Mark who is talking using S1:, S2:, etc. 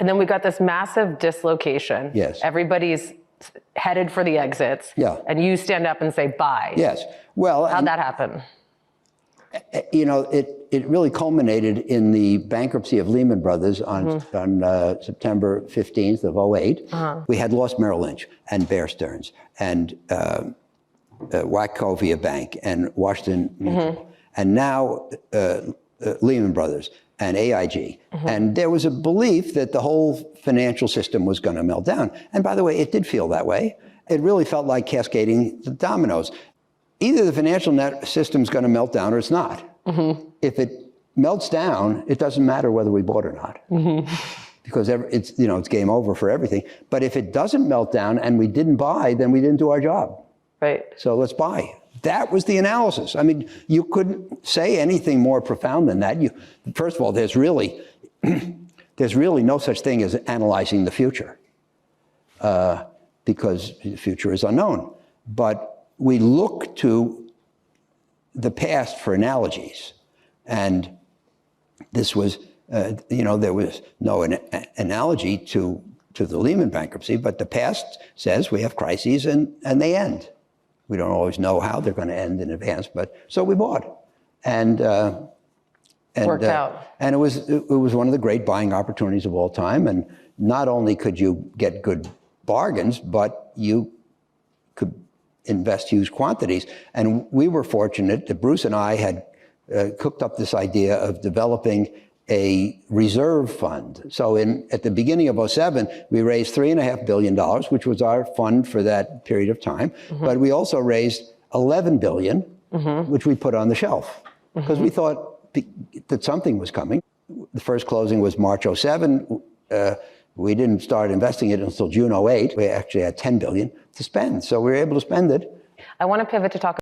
S1: And then we got this massive dislocation.
S2: Yes.
S1: Everybody's headed for the exits.
S2: Yeah.
S1: And you stand up and say, bye.
S2: Yes. Well,
S1: how'd that happen?
S2: You know, it really culminated in the bankruptcy of Lehman Brothers on September 15th of 08. We had lost Merrill Lynch and Bear Stearns and Wachovia Bank and Washington Mutual. And now Lehman Brothers and AIG. And there was a belief that the whole financial system was going to melt down. And by the way, it did feel that way. It really felt like cascading the dominoes. Either the financial system's going to melt down or it's not. If it melts down, it doesn't matter whether we bought or not. Because it's, you know, it's game over for everything. But if it doesn't melt down and we didn't buy, then we didn't do our job.
S1: Right.
S2: So let's buy. That was the analysis. I mean, you couldn't say anything more profound than that. First of all, there's really no such thing as analyzing the future, because the future is unknown. But we look to the past for analogies, and this was, you know, there was no analogy to the Lehman bankruptcy, but the past says we have crises and they end. We don't always know how they're going to end in advance, but so we bought, and
S1: worked out.
S2: And it was one of the great buying opportunities of all time. And not only could you get good bargains, but you could invest huge quantities. And we were fortunate that Bruce and I had cooked up this idea of developing a reserve fund. So at the beginning of 07, we raised $3.5 billion, which was our fund for that period of time. But we also raised $11 billion, which we put on the shelf because we thought that something was coming. The first closing was March 07. We didn't start investing it until June 08. We actually had $10 billion to spend. So we were able to spend it.
S1: I want to pivot to talk